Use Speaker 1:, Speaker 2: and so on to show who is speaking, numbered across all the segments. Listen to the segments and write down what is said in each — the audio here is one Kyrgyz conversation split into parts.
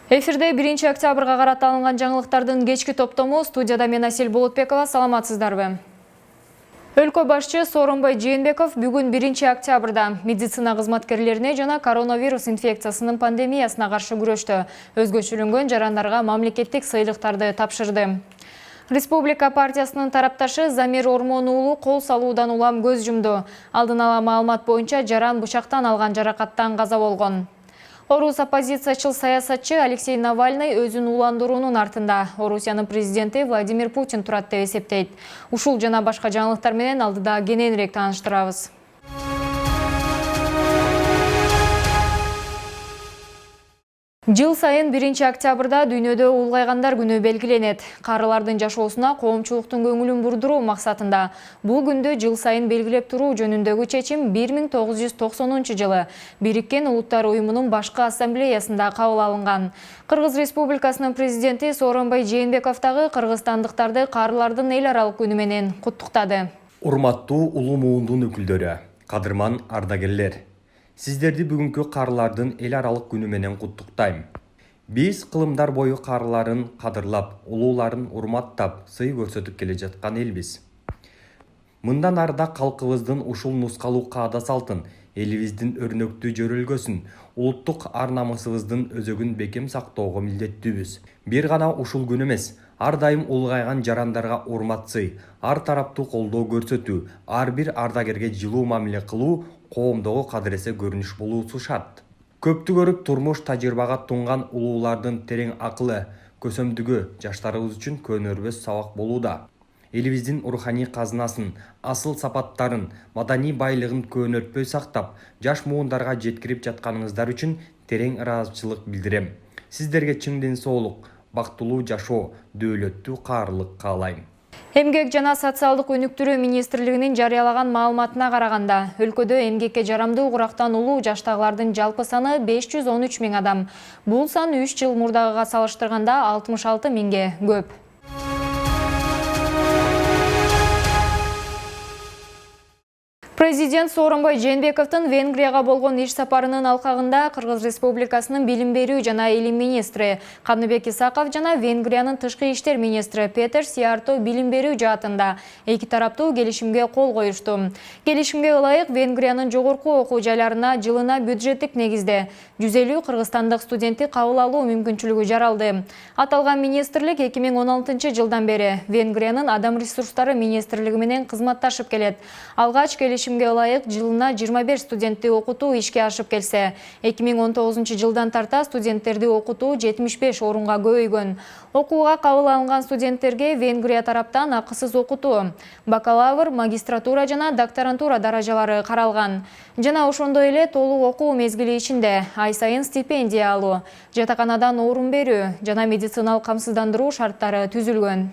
Speaker 1: Эфирде 1 октябрга карата алынган жаңылыктардын кечки топтому. Студияда мен Асель Болотбекова. Саламатсыздарбы? Өлкө башчы Сооронбай Жээнбеков бүгүн 1 октябрда медицина кызматкерлерине жана коронавирус инфекциясынын пандемиясына каршы күрөштө өзгөчөлөнгөн жарандарга мамлекеттик сыйлыктарды тапшырды. Республика партиясынын тарапташы Замир Ормон уулу кол салуудан улам көз жумду. Алдын ала маалымат боюнча жаран бычактан алган жаракаттан каза болгон. Орус оппозициячыл саясатчы Алексей Навальный өзүн ууландыруунун артында Орусиянын президенти Владимир Путин турат деп эсептейт. Ушул жана башка жаңылыктар менен алдыда кененирээк тааныштырабыз. Жыл сайын 1 октябрда дүйнөдө улгайгандар күнү белгиленет. Карылардын жашоосуна коомчулуктун көңүлүн бурдуруу максатында бул күндү жыл сайын белгилеп туруу жөнүндөгү чечим 1990 жылы Бириккен Улуттар уюмунун башкы ассамблеясында кабыл алынган. Кыргыз Республикасынын президенти Сооронбай Жээнбеков дагы кыргызстандыктарды карылардын эл аралык күнү менен куттуктады.
Speaker 2: Урматтуу улуу муундун өкүлдөрү, кадырман ардагерлер. Сиздерди бүгүнкү карылардын эл аралык күнү менен куттуктайм. Биз кылымдар бою карыларын кадырлап, улууларын урматтап, сый көрсөтүп келе жаткан элбиз. Мындан арда калкыбыздын ушул нускалуу каада салтын, элибиздин өрнөктүү жөрөлгөсүн, улуттук ар намысыбыздын өзөгүн бекем сактоого милдеттүүбүз. Бир гана ушул күн эмес, ар дайым улгайган жарандарга урмат сый, ар тараптуу колдоо көрсөтүү, ар бир ардагерге жылуу мамиле кылуу коомдогу кадыресе көрүнүш болуусу шарт. Көптү көрүп турмуш тажрыйбага тунган улуулардын терең акылы, көсөмдүгү жаштарыбыз үчүн көнөрбөс сабак болууда. Элибиздин руханий казынасын, асыл сапаттарын, маданий байлыгын көөнөртпөй сактап, жаш муундарга жеткирип жатканыңыздар үчүн терең ыраазычылык билдирем. Сиздерге чың ден соолук, бактылуу жашоо, дөөлөттүү каалык каалайм.
Speaker 1: Эмгек жана социалдык өнүктүрүү министрлигинин жарыялаган маалыматына караганда, өлкөдө эмгекке жарамдуу курактан улуу жаштагылардын жалпы саны 513 000 адам. Бул сан 3 жыл мурдагыга салыштырганда 66 000ге көп. Президент Сооронбай Жээнбековдун Венгрияга болгон иш сапарынын алкагында Кыргыз Республикасынын билим берүү жана илим министри Каныбек Исаков жана Венгриянын тышкы иштер министри Петер Сиярто билим берүү жаатында эки тараптуу келишимге кол коюшту. Келишимге ылайык Венгриянын жогорку окуу жайларына жылына бюджеттик негизде 150 кыргызстандык студентти кабыл алуу мүмкүнчүлүгү жаралды. Аталган министрлик 2016 жылдан бери Венгриянын адам ресурстары министрлиги менен кызматташып келет. Алгач келишимге ылайык жылына 25 студентти окутуу ишке ашып келсе, 2019 жылдан тарта студенттерди окутуу 75 орунга көбөйгөн. Окууга кабыл алынган студенттерге Венгрия тараптан акысыз окутуу, бакалавр, магистратура жана докторантура даражалары каралган. Жана ошондой эле толук окуу мезгили ичинде ай сайын стипендия алуу, жатаканадан орун берүү жана медициналык камсыздандыруу шарттары түзүлгөн.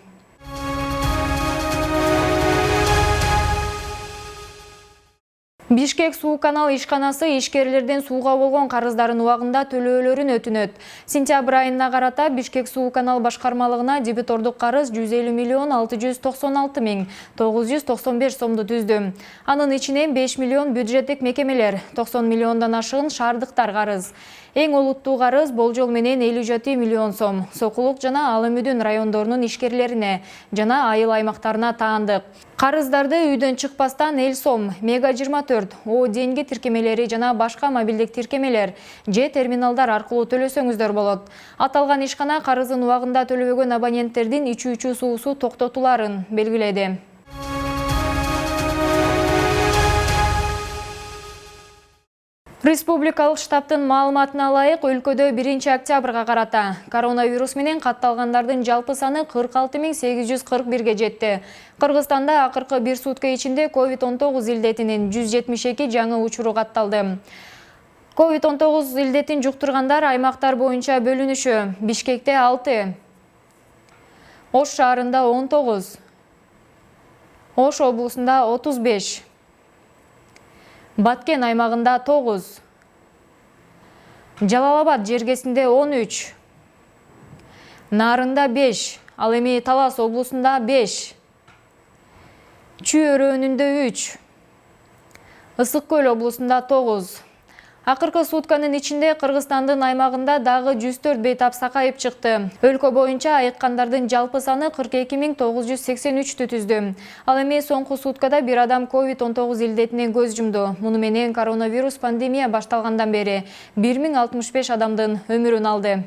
Speaker 1: Бишкек суу канал ишканасы ишкерлерден сууга болгон карыздарын убагында төлөөлөрүн өтүнөт. Сентябрь айына карата Бишкек суу канал башкармалыгына дебитордук карыз 150 696 995 сомду түздү. Анын ичинен 5 миллион бюджеттик мекемелер, 90 миллиондон ашыгын шаардыктар карыз. Эң олуттуу карыз болжол менен 57 миллион сом Сокулук жана Алымүдүн райондорунун ишкерлерине жана айыл аймактарына таандык. Карыздарды үйдөн чыкпастан эл сом, Мега 24, О деньги тиркемелери жана башка мобилдик тиркемелер же терминалдар аркылуу төлөсөңүздөр болот. Аталган ишкана карызын убагында төлөбөгөн абоненттердин ичүүчү суусу токтотуларын белгиледи. Республикалык штабтын маалыматына ылайык, өлкөдө 1 октябрга карата коронавирус менен катталгандардын жалпы саны 46 841ге жетти. Кыргызстанда акыркы бир сутка ичинде COVID-19 илдетинин 172 жаңы учуру катталды. COVID-19 илдетин жуктургандар аймактар боюнча бөлүнүшү: Бишкекте 6, Ош шаарында 19, Ош облусунда 35, Баткен аймагында 9, Жалал-Абад жергесинде 13, Нарында 5, ал эми Талас облусунда 5, Чүй өрөөнүндө 3, Ысык көл облусунда 9, Акыркы сутканын ичинде Кыргызстандын аймагында дагы 104 бейтап сакайып чыкты. Өлкө боюнча айыккандардын жалпы саны 42.983 түздү. Ал эми соңку суткада бир адам COVID-19 илдетинен көз жумду. Муну менен коронавирус пандемия башталгандан бери 1065 адамдын өмүрүн алды.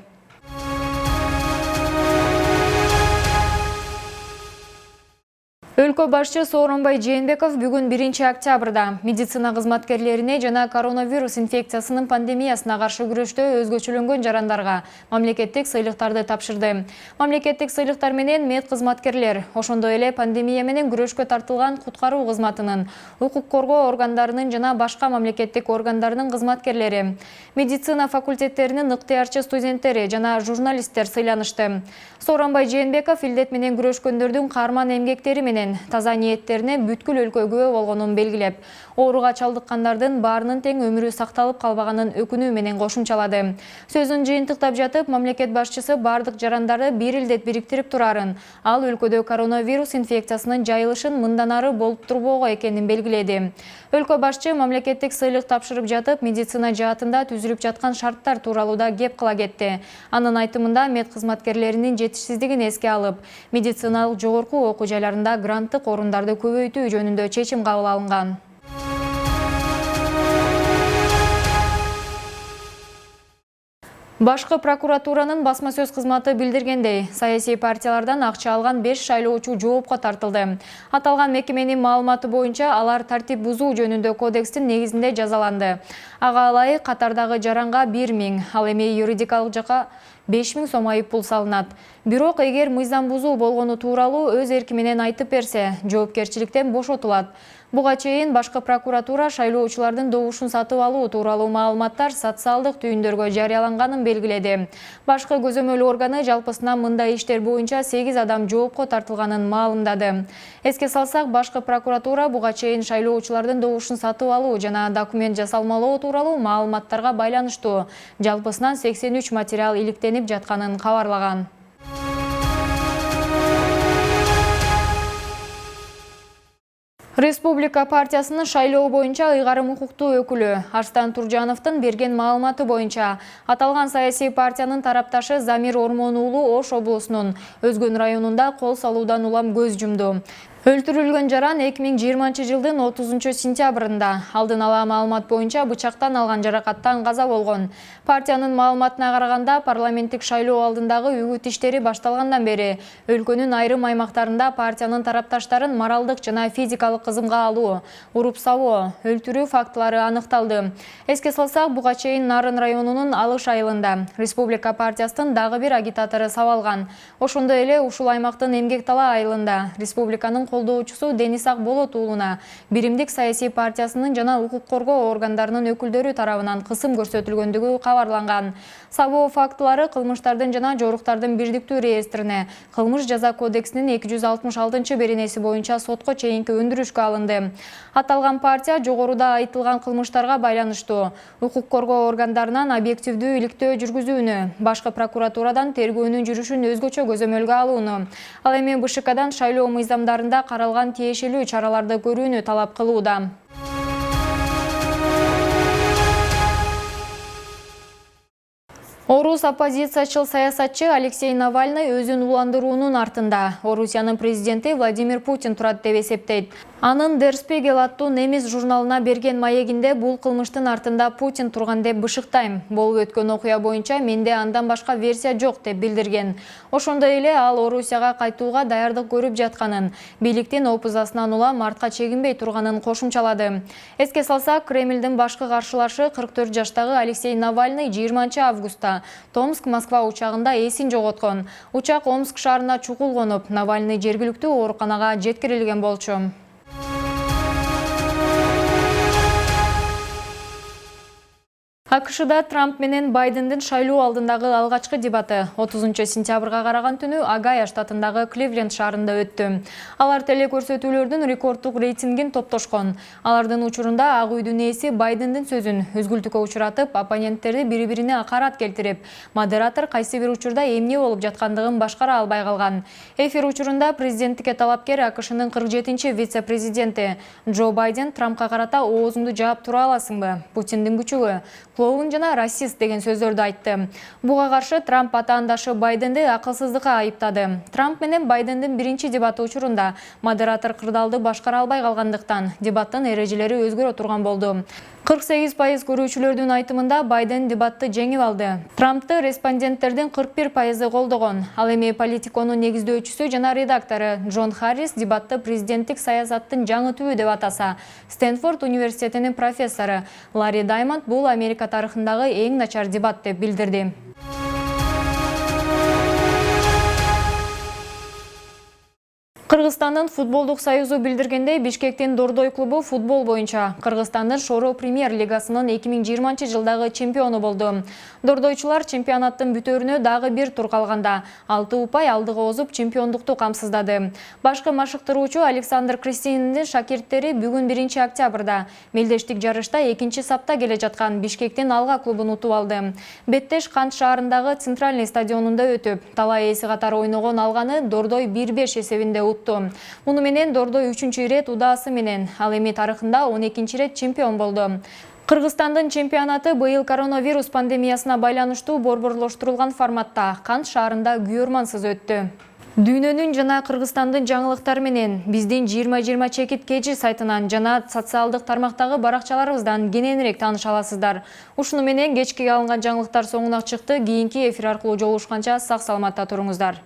Speaker 1: Өлкө башчы Сооронбай Жээнбеков бүгүн 1-октябрда медицина кызматкерлерине жана коронавирус инфекциясынын пандемиясына каршы күрөштө өзгөчөлөнгөн жарандарга мамлекеттик сыйлыктарды тапшырды. Мамлекеттик сыйлыктар менен мед кызматкерлер, ошондой эле пандемия менен күрөшкө тартылган куткаруу кызматынын, укук коргоо органдарынын жана башка мамлекеттик органдарынын кызматкерлери, медицина факультеттеринин ыктыярчы студенттери жана журналисттер сыйланышты. Сооронбай Жээнбеков илдет менен күрөшкөндөрдүн каарман эмгектери менен таза ниеттерине бүткүл өлкө күбө болгонун белгилеп, ооруга чалдыккандардын баарынын тең өмүрү сакталып калбаганын өкүнүү менен кошумчалады. Сөзүн жыйынтыктап жатып, мамлекет башчысы бардык жарандарды бир илдет бириктирип турарын, ал өлкөдө коронавирус инфекциясынын жайылышын мындан ары болуп турбоого экенин белгиледи. Өлкө башчы мамлекеттик сыйлык тапшырып жатып, медицина жаатында түзүлүп жаткан шарттар тууралуу да кеп кыла кетти. Анын айтымында мед кызматкерлеринин жетишсиздигин эске алып, медициналык жогорку окуу жайларында гранттык орундарды көбөйтүү жөнүндө чечим кабыл алынган. Башкы прокуратуранын басма сөз кызматы билдиргендей, саясий партиялардан акча алган 5 шайлоочу жоопко тартылды. Аталган мекеменин маалыматы боюнча алар тартип бузуу жөнүндө кодекстин негизинде жазаланды. Ага ылайык катардагы жаранга 1000, ал эми юридикалык жакка 5000 сом айыппул салынат. Бирок эгер мыйзам бузуу болгону тууралуу өз эрки менен айтып берсе, жоопкерчиликтен бошотулат. Буга чейин башкы прокуратура шайлоочулардын добушун сатып алуу тууралуу маалыматтар социалдык түйүндөргө жарыяланганын белгиледи. Башкы көзөмөл органы жалпысынан мындай иштер боюнча 8 адам жоопко тартылганын маалымдады. Эске салсак, башкы прокуратура буга чейин шайлоочулардын добушун сатып алуу жана документ жасалмалоо тууралуу маалыматтарга байланыштуу жалпысынан 83 материал иликтенип жатканын кабарлаган. Республика партиясынын шайлоо боюнча ыйгарым укуктуу өкүлү Арстан Туржановдун берген маалыматы боюнча аталган саясий партиянын тарапташы Замир Ормон уулу Ош облусунун Өзгөн районунда кол салуудан улам көз жумду. Өлтүрүлгөн жаран 2020 жылдын 30 сентябрында алдын ала маалымат боюнча бычактан алган жаракаттан каза болгон. Партиянын маалыматына караганда, парламенттик шайлоо алдындагы үгүт иштери башталгандан бери өлкөнүн айрым аймактарында партиянын тарапташтарын моралдык жана физикалык кызымга алуу, уруп сабоо, өлтүрүү фактылары аныкталды. Эске салсак, буга чейин Нарын районунун Алыш айылында Республика партиясынын дагы бир агитатору сабалган. Ошондой эле ушул аймактын Эмгектала айылында республиканын колдоочусу Денис Акболот уулуна биримдик саясий партиясынын жана укук коргоо органдарынын өкүлдөрү тарабынан кысым көрсөтүлгөндүгү кабарланган. Сабоо фактылары кылмыштардын жана жоруктардын бирдиктүү реестрине Кылмыш жаза кодексинин 266 беренеси боюнча сотко чейинки өндүрүшкө алынды. Аталган партия жогоруда айтылган кылмыштарга байланыштуу укук коргоо органдарынан объективдүү иликтөө жүргүзүүнү, башкы прокуратурадан тергөөнүн жүрүшүн өзгөчө көзөмөлгө алууну, ал эми БШКдан шайлоо мыйзамдарында каралган тиешелүү чараларды көрүүнү талап кылууда. Орус оппозициячыл саясатчы Алексей Навальный өзүн уландыруунун артында Орусиянын президенти Владимир Путин турат деп эсептейт. Анын Der Spiegel аттуу немис журналына берген маегинде бул кылмыштын артында Путин турган деп бышыктайм. Болуп өткөн окуя боюнча менде андан башка версия жок деп билдирген. Ошондой эле ал Орусияга кайтууга даярдык көрүп жатканын, бийликтин опузасынан улам артка чегинбей турганын кошумчалады. Эске салсак, Кремлдин башкы каршылашы 44 жаштагы Алексей Навальный 20 августта Томск-Москва учагында эсин жоготкон. Учак Омск шаарына чукул конуп, Навальный жергиликтүү ооруканага жеткирилген болчу. АКШда Трамп менен Байдендин шайлоо алдындагы алгачкы дебаты 30 сентябрга караган түнү Огайо штатындагы Кливленд шаарында өттү. Алар телекөрсөтүүлөрдүн рекорддук рейтингин топтошкон. Алардын учурунда Ак үйдүн ээси Байдендин сөзүн өзгүлтүккө учуратып, оппоненттерди бири-бирине акарат келтирип, модератор кайсы бир учурда эмне болуп жаткандыгын башкара албай калган. Эфир учурунда президенттикке талапкер АКШнын 47-чи вице-президенти Джо Байден Трампка карата оозуңду жаап тура аласыңбы? Путиндин күчүгү, клоун жана расист деген сөздөрдү айтты. Буга каршы Трамп атаандашы Байденди акылсыздыкка айыптады. Трамп менен Байдендин биринчи дебаты учурунда модератор кырдаалды башкара албай калгандыктан дебаттын эрежелери өзгөрө турган болду. 48% көрүүчүлөрдүн айтымында Байден дебатты жеңип алды. Трампты респонденттердин 41% колдогон. Ал эми Политиконун негиздөөчүсү жана редактору Джон Харрис дебатты президенттик саясаттын жаңы түбү деп атаса, Стэнфорд университетинин профессору Ларри Даймонд бул Америка тарыхындагы эң начар дебат деп билдирди. Кыргызстандын футболдук союзу билдиргендей, Бишкектин Дордой клубу футбол боюнча Кыргызстандын Шоро премьер лигасынын 2020-жылдагы чемпиону болду. Дордойчулар чемпионаттын бүтөрүнө дагы бир тур калганда 6 упай алдыга озуп чемпиондукту камсыздады. Башкы машыктыруучу Александр Кристининдин шакирттери бүгүн 1 октябрда мелдештик жарышта 2-сапта келе жаткан Бишкектин Алга клубун утуп алды. Беттеш Кант шаарындагы Центральный стадионунда өтүп, талай эси катары ойногон Алганы Дордой 1-5 эсебинде утту. Муну менен Дордой 3-чү ирет удаасы менен ал эми тарыхында 12-чи ирет чемпион болду. Кыргызстандын чемпионаты быйыл коронавирус пандемиясына байланыштуу борборлоштурулган форматта Кант шаарында күйөрмансыз өттү. Дүйнөнүн жана Кыргызстандын жаңылыктары менен биздин 2020 чекит кежи сайтынан жана социалдык тармактагы баракчаларыбыздан кененирээк тааныша аласыздар. Ушуну менен кечки алынган жаңылыктар соңуна чыкты. Кийинки эфир аркылуу жолугушканча сак саламатта туруңуздар.